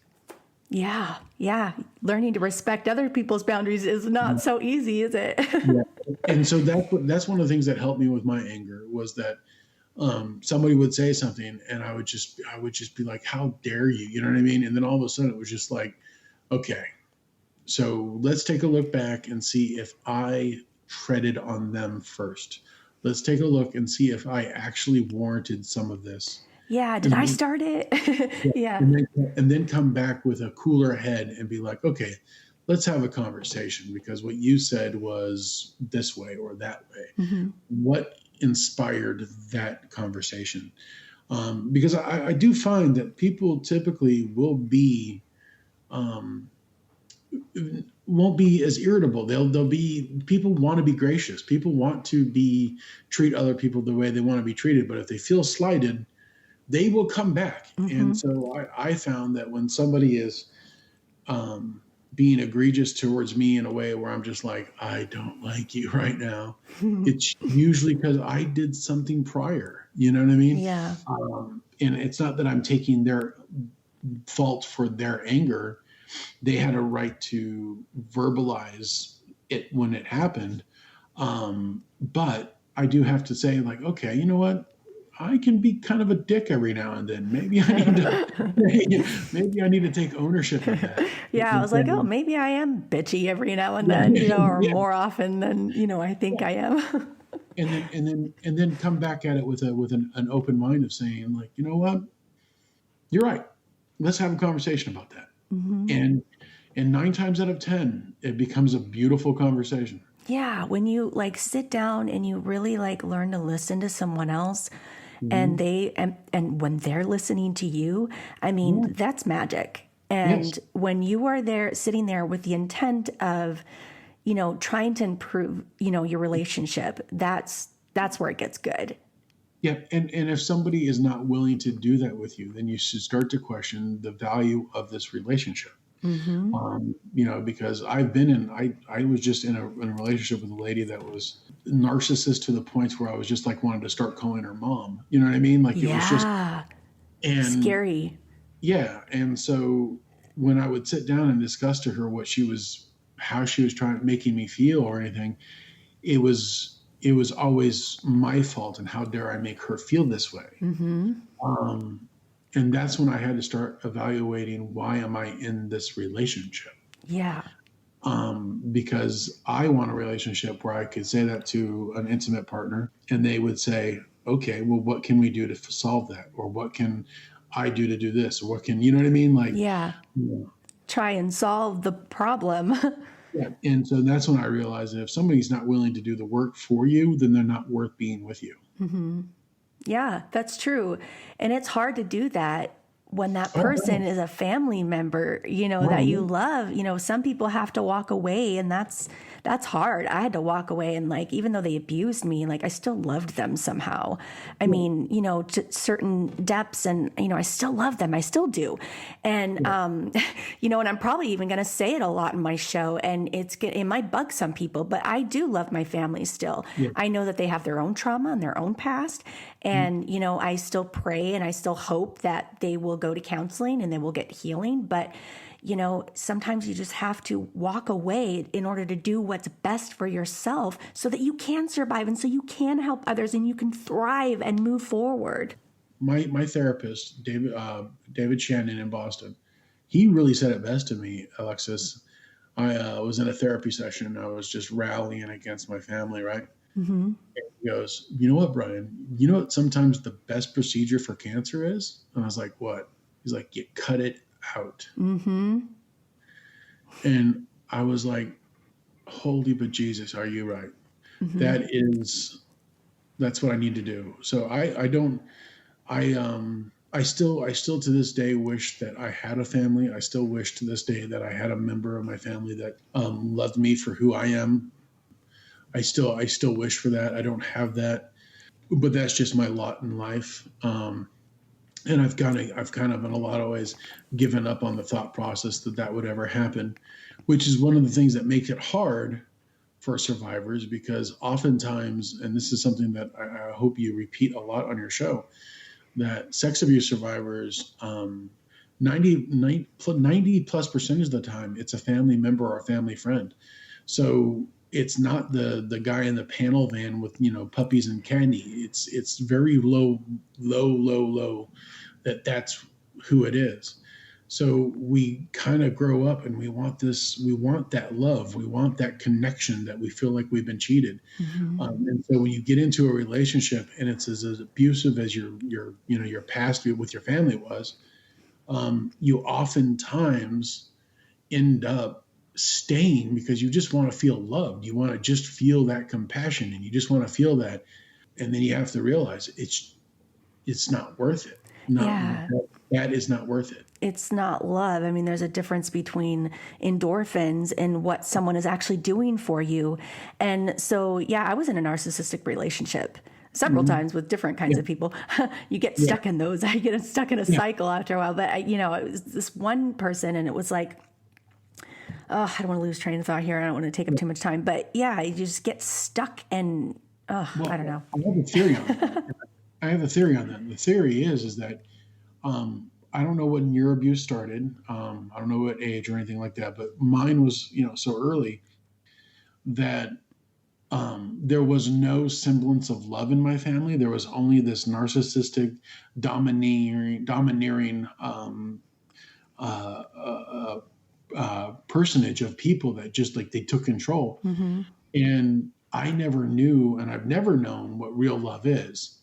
Yeah, yeah. Learning to respect other people's boundaries is not so easy, is it? Yeah. And so that's one of the things that helped me with my anger, was that somebody would say something and I would just be like, how dare you? You know what I mean? And then all of a sudden it was just like, okay, so let's take a look back and see if I treaded on them first. Let's take a look and see if I actually warranted some of this. Yeah. Did And I then, start it? yeah, Yeah. and then come back with a cooler head and be like, okay, let's have a conversation, because what you said was this way or that way. Hmm. What inspired that conversation. Because I do find that people typically um, won't be as irritable. They'll be, people want to be gracious. People want to treat other people the way they want to be treated. But if they feel slighted, they will come back. And Mm-hmm. so I found that when somebody is um, being egregious towards me in a way where I'm just like, I don't like you right now, it's usually because I did something prior. You know what I mean? Yeah. And it's not that I'm taking their fault for their anger. They had a right to verbalize it when it happened. But I do have to say, like, okay, you know what? I can be kind of a dick every now and then. Maybe I need to, maybe I need to take ownership of that. Yeah, I was like, oh, maybe I am bitchy every now and then, or Yeah, more often than, I think I am. and then come back at it with an open mind of saying, like, you know what, you're right. Let's have a conversation about that. Hmm. And 9 times out of 10, it becomes a beautiful conversation. Yeah, when you like sit down and you really like learn to listen to someone else, and Mhm. and when they're listening to you, I mean, Yeah. that's magic. Yes. And when you are there sitting there with the intent of, trying to improve, your relationship, that's where it gets good. Yeah. And if somebody is not willing to do that with you, then you should start to question the value of this relationship. Mm-hmm. Because I was just in a relationship with a lady that was narcissist to the points where I was just like wanted to start calling her mom. You know what I mean? Like it was just, Yeah. and Scary. yeah. And so when I would sit down and discuss to her how she was trying making me feel or anything, it was always my fault and how dare I make her feel this way. Mm-hmm. Um, and that's when I had to start evaluating, why am I in this relationship? Yeah. Because I want a relationship where I could say that to an intimate partner and they would say, okay, well, what can we do to solve that? Or what can I do to do this? Or what can, you know what I mean? Like, Yeah. yeah. Try and solve the problem. Yeah. And so that's when I realized that if somebody's not willing to do the work for you, then they're not worth being with you. Mm-hmm. Yeah, that's true. And it's hard to do that when that Oh, person is a family member, that you right. love. Some people have to walk away, and that's hard. I had to walk away, and like even though they abused me, like I still loved them somehow. I Yeah. mean, to certain depths, and I still love them. I still do. And Yeah. and I'm probably even going to say it a lot in my show, and it might bug some people, but I do love my family still. Yeah. I know that they have their own trauma and their own past, and I still pray and I still hope that they will go to counseling and they will get healing. But sometimes you just have to walk away in order to do what's best for yourself so that you can survive and so you can help others and you can thrive and move forward. My therapist, David Shannon in Boston, he really said it best to me, Alexis. I was in a therapy session. I was just rallying against my family, right? Mm-hmm. He goes, you know what, Brian? You know what sometimes the best procedure for cancer is? And I was like, what? He's like, you cut it out. Mm-hmm. And I was like, holy but Jesus, are you right? Mm-hmm. That is, that's what I need to do. So I don't, I still to this day wish that I had a family. I still wish to this day that I had a member of my family that loved me for who I am. I still wish for that. I don't have that, but that's just my lot in life. And I've kind of in a lot of ways given up on the thought process that that would ever happen, which is one of the things that makes it hard for survivors, because oftentimes, and this is something that I hope you repeat a lot on your show, that sex abuse survivors, 90 plus percentage of the time, it's a family member or a family friend. So it's not the guy in the panel van with puppies and candy. It's very low, low, low, low, that's who it is. So we kind of grow up and we want that love, we want that connection, that we feel like we've been cheated. Mm-hmm. And so when you get into a relationship and it's as abusive as your past with your family was, you oftentimes end up staying because you just want to feel loved. You want to just feel that compassion, and you just want to feel that. And then you have to realize it's not worth it. Not Yeah. that is not worth it. It's not love. I mean, there's a difference between endorphins and what someone is actually doing for you. And so, yeah, I was in a narcissistic relationship several times with different kinds Yeah. of people. You get Yeah. stuck in those. I get stuck in a Yeah. cycle after a while. But, it was this one person, and it was like, oh, I don't want to lose train of thought here. I don't want to take up too much time. But yeah, you just get stuck and, Well, I don't know. I have a theory on that. I have a theory on that. The theory is that I don't know when your abuse started. I don't know what age or anything like that, but mine was, so early that there was no semblance of love in my family. There was only this narcissistic, domineering uh, uh, personage of people that just like they took control. Mm-hmm. And I never knew, and I've never known what real love is.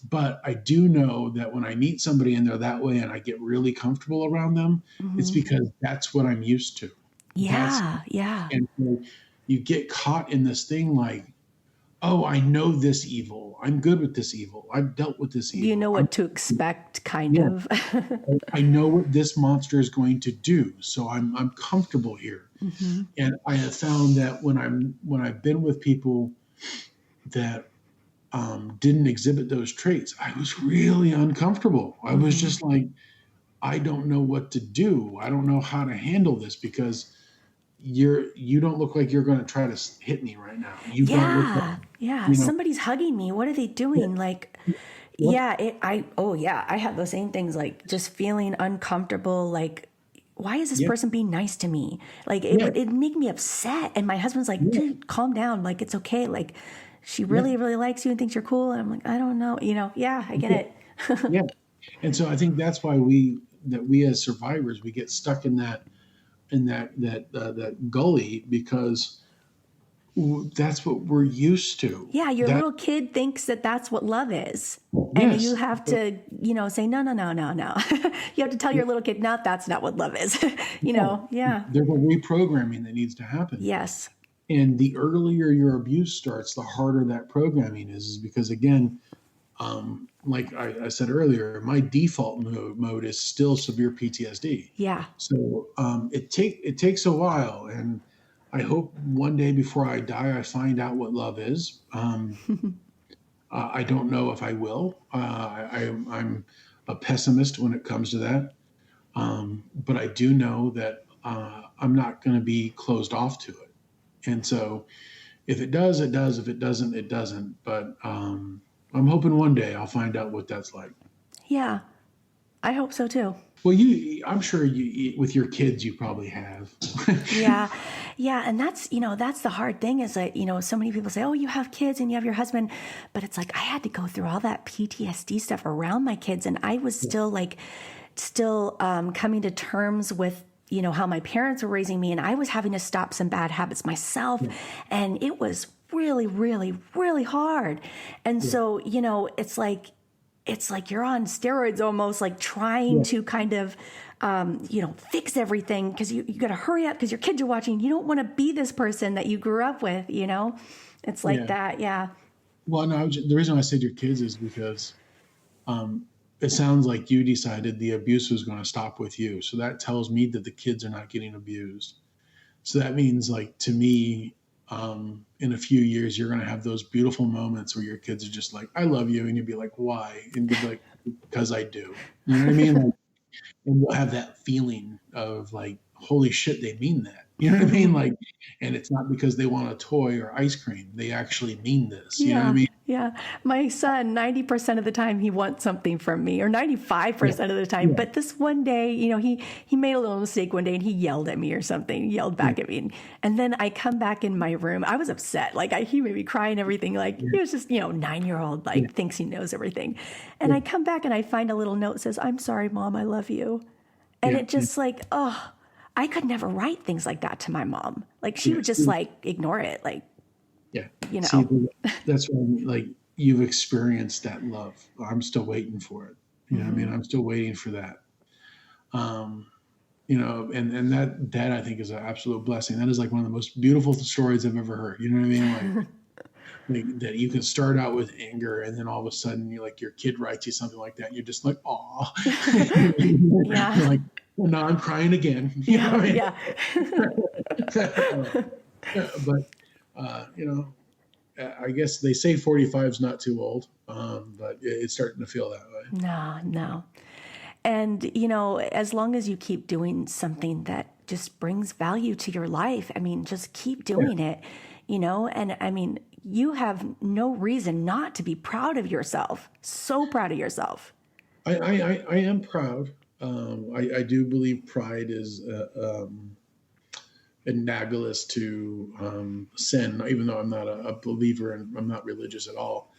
But I do know that when I meet somebody and they're that way and I get really comfortable around them, it's Mm-hmm. because that's what I'm used to. That's Yeah. Yeah. and so you get caught in this thing like, oh, I know this evil. I'm good with this evil. I've dealt with this You evil. know what to expect, kind Yeah, of. I know what this monster is going to do. So I'm comfortable here. Mm-hmm. And I have found that when I've been with people that didn't exhibit those traits, I was really uncomfortable. I was Mm-hmm. just like, I don't know what to do. I don't know how to handle this because you don't look like you're going to try to hit me right now. You don't look like Yeah, yeah. you know. Somebody's hugging me. What are they Yeah, doing? Like, yep, yeah, oh yeah, I have those same things, like just feeling uncomfortable. Like, why is this yeah, person being nice to me? Like, yeah, it'd make me upset. And my husband's like, yeah, dude, calm down. Like, it's okay. Like, she yeah, really, really likes you and thinks you're cool. And I'm like, I don't know. Yeah, I get yeah, it. yeah. And so I think that's why we as survivors we get stuck in that gully because that's what we're used to. Yeah, your That little kid thinks that that's what love is. And you yes, have to, say, no, no, no, no, no. You have to tell your little kid, no, that's not what love is. yeah. Yeah. There's a reprogramming that needs to happen. Yes. And the earlier your abuse starts, the harder that programming is because again, like I said earlier, my default mode is still severe PTSD. Yeah. So it takes a while, and I hope one day before I die, I find out what love is. I don't know if I will. I'm a pessimist when it comes to that, but I do know that I'm not going to be closed off to it. And so, if it does, it does. If it doesn't, it doesn't. But I'm hoping one day I'll find out what that's like. Yeah. I hope so too. Well, I'm sure with your kids, you probably have. Yeah. Yeah. And that's the hard thing is that, so many people say, oh, you have kids and you have your husband. But it's like, I had to go through all that PTSD stuff around my kids. And I was still coming to terms with, how my parents were raising me. And I was having to stop some bad habits myself. Yeah, And it was really, really, really hard. And yeah, so, it's like you're on steroids almost, like trying yeah, to kind of fix everything because you got to hurry up because your kids are watching. You don't want to be this person that you grew up with. It's like yeah. that. Yeah. Well, no, the reason I said your kids is because it sounds like you decided the abuse was going to stop with you. So that tells me that the kids are not getting abused. So that means, like, to me, in a few years, you're going to have those beautiful moments where your kids are just like, I love you. And you'll be like, why? And you'll be like, because I do. You know what I mean? Like, and you'll have that feeling of like, holy shit, they mean that. You know what I mean? Like, and it's not because they want a toy or ice cream. They actually mean this. You know what I Yeah. mean? Yeah. My son, 90% of the time, he wants something from me, or Yeah. 95% of the time. Yeah. But this one day, he made a little mistake one day and he yelled at me or something, he yelled Yeah. back at me. And then I come back in my room. I was upset. Like, he made me cry and everything. Like, Yeah. he was just, 9-year-old, Yeah. like, thinks he knows everything. And Yeah. I come back and I find a little note that says, I'm sorry, Mom, I love you. And Yeah. it just like, oh, I could never write things like that to my mom. Like, she Yeah. would just like ignore it. Like, Yeah. you See, know, that's what I mean. Like, you've experienced that love. I'm still waiting for it. You know what I mean? hmm I'm still waiting for that. Um, and that I think is an absolute blessing. That is like one of the most beautiful stories I've ever heard. You know what I mean? Like, like, that you can start out with anger, and then all of a sudden you like your kid writes you something like that, and you're just like, "Aw." Yeah. You're like, "Well, now I'm crying again." You know Yeah. what I mean? Yeah. Yeah, but I guess they say 45 is not too old, but it's starting to feel that way. No, no. And, as long as you keep doing something that just brings value to your life, I mean, just keep Yeah, doing it, and I mean, you have no reason not to be proud of yourself. So proud of yourself. I am proud. I do believe pride is analogous to sin, even though I'm not a believer and I'm not religious at all.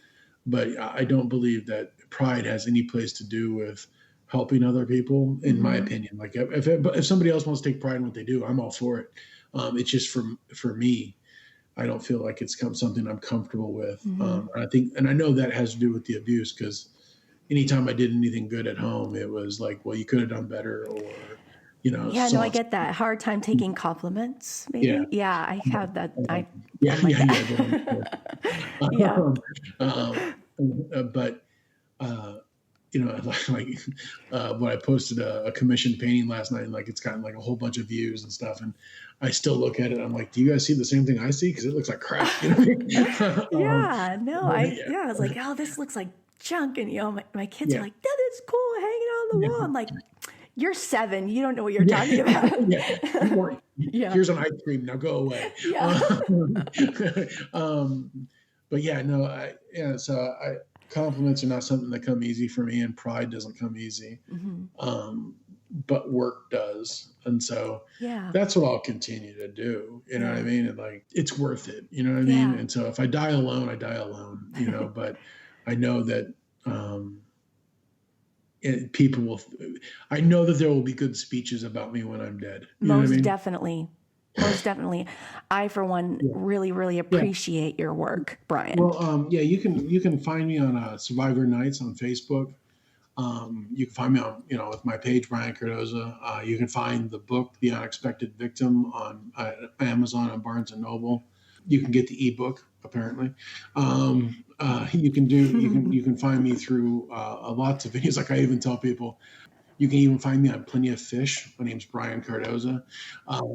But I don't believe that pride has any place to do with helping other people, in my Hmm. opinion. Like if somebody else wants to take pride in what they do, I'm all for it. It's just for me, I don't feel like it's something I'm comfortable with. Hmm. And I think, and I know that has to do with the abuse, because anytime I did anything good at home, it was like, well, you could have done better, or Yeah, no, so I on. get that. Hard time taking compliments, Yeah, maybe. Yeah, I have that. yeah, I'm like yeah, yeah. Going that. Yeah. um, but uh, like when I posted a commissioned painting last night, and like it's gotten like a whole bunch of views and stuff, and I still look at it. I'm like, do you guys see the same thing I see? Because it looks like crap. You know what I mean? Yeah, no, I was Yeah, like, oh, this looks like junk. And, my kids are yeah, like, that is cool hanging on the wall. yeah, I'm like, you're 7. You don't know what you're yeah, talking about. yeah. You want, Yeah. here's an ice cream. Now go away. Yeah. Uh, but yeah, no, compliments are not something that come easy for me, and pride doesn't come easy. Hmm. Um, but work does. And so Yeah. that's what I'll continue to do. You know what I Yeah. mean? And like, it's worth it. You know what I mean? Yeah. And so if I die alone, I die alone, but I know that, people will, I know that there will be good speeches about me when I'm dead. You know what I Most mean? definitely. Most definitely. I, for one, Yeah. really, really Yeah. appreciate your work, Brian. Well, yeah, you can find me on Survivor Nights on Facebook. You can find me on, with my page, Brian Cardoza. You can find the book, The Unexpected Victim, on Amazon and Barnes and Noble. You can get the ebook, apparently. You can find me through lots of videos. Like I even tell people, you can even find me on Plenty of Fish. My name's Brian Cardoza. I'm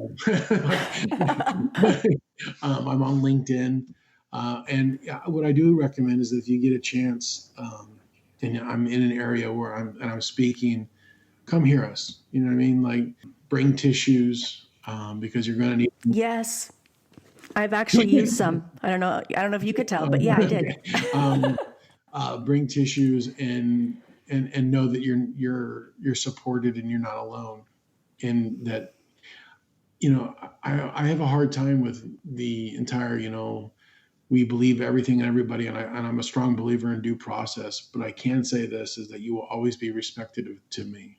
on LinkedIn. And yeah, what I do recommend is that if you get a chance, and I'm in an area where I'm speaking, come hear us. You know what I mean? Like, bring tissues, because you're going to need. Yes. I've actually used some. I don't know. I don't know if you could tell, but yeah, I did. Bring tissues, and know that you're supported and you're not alone. And that, I have a hard time with the entire, we believe everything and everybody, and I'm a strong believer in due process. But I can say this, is that you will always be respected to me,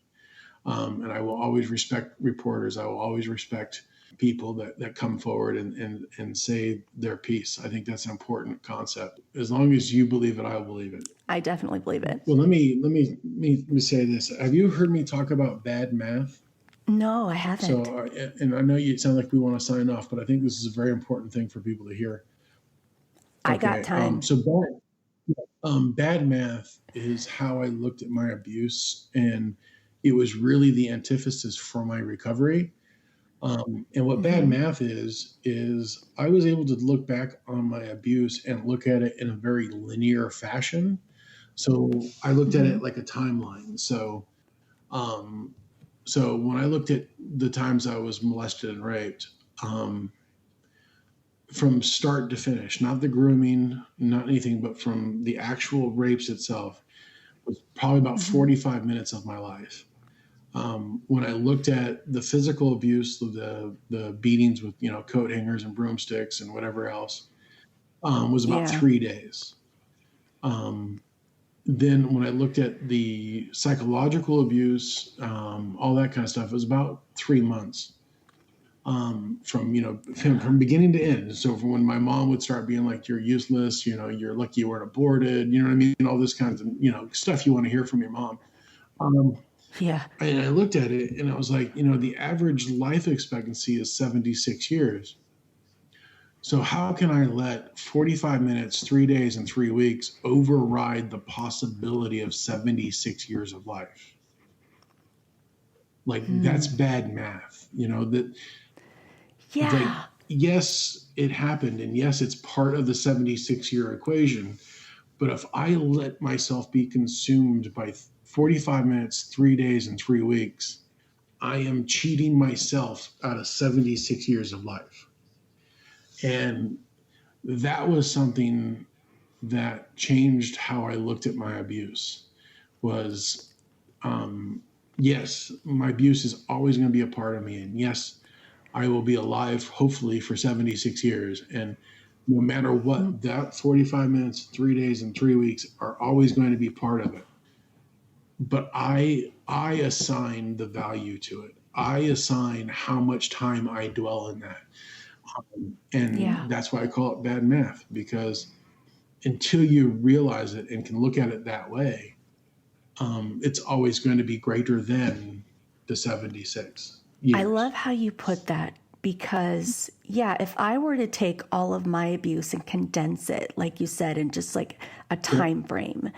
and I will always respect reporters. I will always respect people that come forward and say their piece. I think that's an important concept. As long as you believe it, I will believe it. I definitely believe it. Well, let me say this. Have you heard me talk about bad math? No, I haven't. So, and I know you sound like we want to sign off, but I think this is a very important thing for people to hear. I got Okay. time. So bad math is how I looked at my abuse, and it was really the antithesis for my recovery. And what bad Hmm. math is I was able to look back on my abuse and look at it in a very linear fashion. So I looked at Hmm. it like a timeline. Um, so when I looked at the times I was molested and raped, um, from start to finish, not the grooming, not anything, but from the actual rapes itself, was probably about Hmm. 45 minutes of my life. When I looked at the physical abuse, the beatings with coat hangers and broomsticks and whatever else, was about Yeah. 3 days. Um, then when I looked at the psychological abuse, all that kind of stuff, it was about 3 months. From beginning to end. So from when my mom would start being like, "You're useless," "You're lucky you weren't aborted," you know what I mean, all this kinds of stuff you want to hear from your mom. Um, Yeah. and I looked at it and I was like, the average life expectancy is 76 years. So how can I let 45 minutes, 3 days, and 3 weeks override the possibility of 76 years of life? Like that's Hmm. bad math, that like, Yeah. yes, it happened. And yes, it's part of the 76-year equation. But if I let myself be consumed by 45 minutes, 3 days, and 3 weeks, I am cheating myself out of 76 years of life. And that was something that changed how I looked at my abuse was um, yes, my abuse is always going to be a part of me. And yes, I will be alive, hopefully, for 76 years. And no matter Hmm. what, that 45 minutes, 3 days, and 3 weeks are always going to be part of it. But I assign the value to it. I assign how much time I dwell in that. And Yeah. that's why I call it bad math, because until you realize it and can look at it that way, it's always going to be greater than the 76 I years. love how you put that because, yeah, if I were to take all of my abuse and condense it, like you said, in just like a Yep. time frame,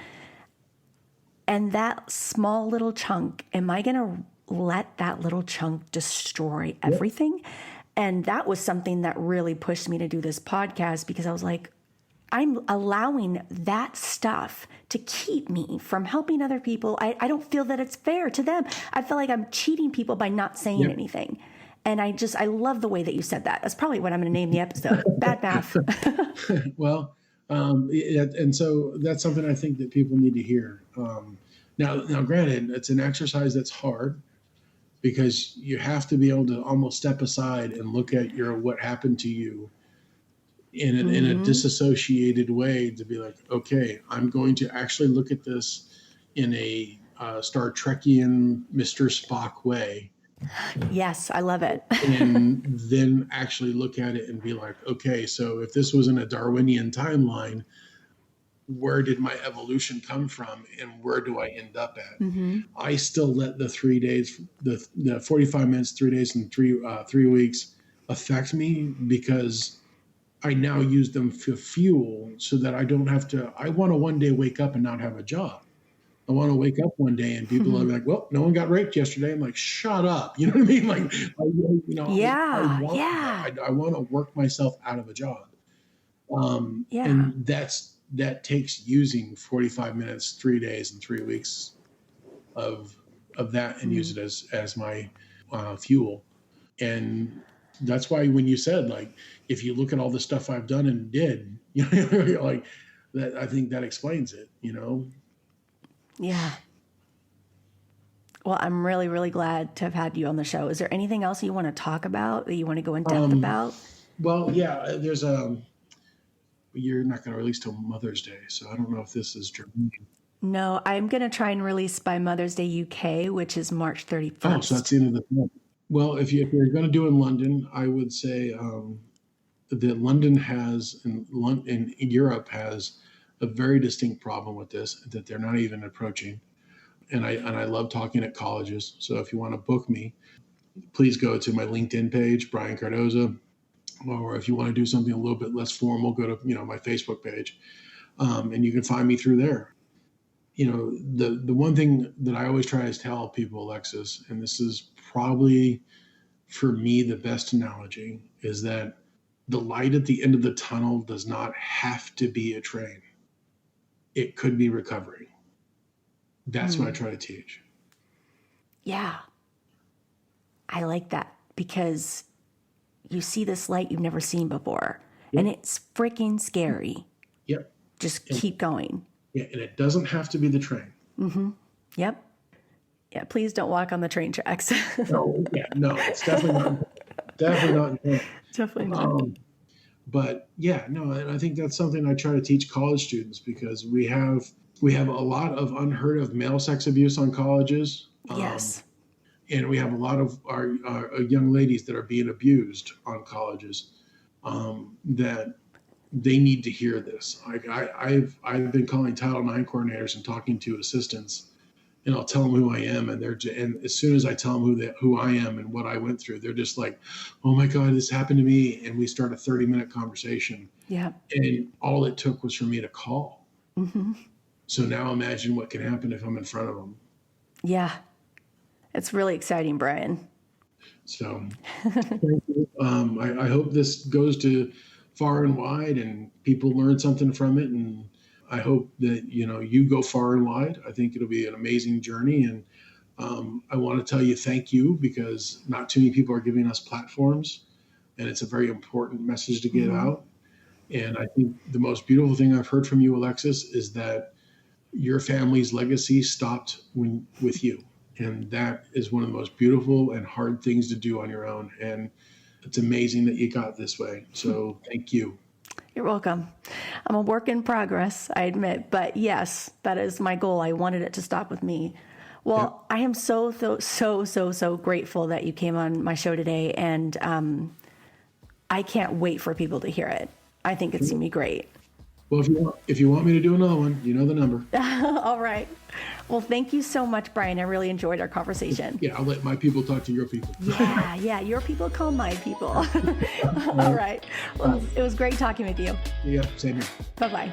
and that small little chunk, am I going to let that little chunk destroy Yep. everything? And that was something that really pushed me to do this podcast because I was like, I'm allowing that stuff to keep me from helping other people. I don't feel that it's fair to them. I feel like I'm cheating people by not saying Yep. anything. And I love the way that you said that. That's probably what I'm going to name the episode. Bad math. Well, and so that's something I think that people need to hear. Now, granted, it's an exercise that's hard because you have to be able to almost step aside and look at your what happened to you in a Mm-hmm. disassociated way to be like, okay, I'm going to actually look at this in a Star Trekian Mr. Spock way, Yes, I love it. and then actually look at it and be like, okay, so if this was in a Darwinian timeline, where did my evolution come from and where do I end up at? Mm-hmm. I still let the 3 days, the 45 minutes, 3 days, and 3 weeks affect me because I now use them for fuel so that I don't have to. I want to one day wake up and not have a job. I want to wake up one day and people are like, "Well, no one got raped yesterday." I'm like, "Shut up!" You know what I mean? Like, I Yeah, want yeah, that. I want to work myself out of a job, yeah. and that takes using 45 minutes, 3 days, and 3 weeks of that, and use Mm. it as my fuel. And that's why when you said like, if you look at all the stuff I've done and did, like that, I think that explains it. Yeah. Well, I'm really, really glad to have had you on the show. Is there anything else you want to talk about that you want to go in depth Um, about? well, yeah, there's you're not going to release till Mother's Day, so I don't know if this is Germany. No, I'm going to try and release by Mother's Day UK, which is March Oh, so that's 31st. the end of the month. Well, if you're going to do in London, I would say that London has in Europe has a very distinct problem with this that they're not even approaching. And I love talking at colleges. So if you want to book me, please go to my LinkedIn page, Brian Cardoza. Or if you want to do something a little bit less formal, go to my Facebook page, and you can find me through there. The one thing that I always try to tell people, Alexis, and this is probably for me the best analogy, is that the light at the end of the tunnel does not have to be a train. It could be recovery. That's what I Hmm. try to teach. Yeah, I like that because you see this light you've never seen before, and Yep. it's freaking scary. Yep. Just And, keep going. yeah, and it doesn't have to be the train. Mm-hmm. Yep. Yeah, please don't walk on the train tracks. No, yeah, no, it's definitely not intended. Definitely not. Um, but yeah, no, and I think that's something I try to teach college students because we have a lot of unheard of male sex abuse on colleges, Yes. and we have a lot of our young ladies that are being abused on colleges, that they need to hear this. I've been calling Title IX coordinators and talking to assistants and I'll tell them who I am, and and as soon as I tell them who I am and what I went through, they're just like, "Oh my God, this happened to me!" And we start a 30-minute conversation. Yeah. And all it took was for me to call. Mm-hmm. So now imagine what can happen if I'm in front of them. Yeah. It's really exciting, Brian. So thank you. I hope this goes to far and wide and people learn something from it. And I hope that, you go far and wide. I think it'll be an amazing journey. And I want to tell you thank you, because not too many people are giving us platforms, and it's a very important message to get out. And I think the most beautiful thing I've heard from you, Alexis, is that your family's legacy stopped with you. And that is one of the most beautiful and hard things to do on your own. And it's amazing that you got this way. So thank you. You're welcome. I'm a work in progress, I admit. But yes, that is my goal. I wanted it to stop with me. Well, I am so grateful that you came on my show today. And I can't wait for people to hear it. I think it's going to be great. Well, if you want me to do another one, you know the number. All right. Well, thank you so much, Brian. I really enjoyed our conversation. Yeah, I'll let my people talk to your people. Yeah. Your people call my people. All right. Well, it was great talking with you. Yeah, same here. Bye-bye.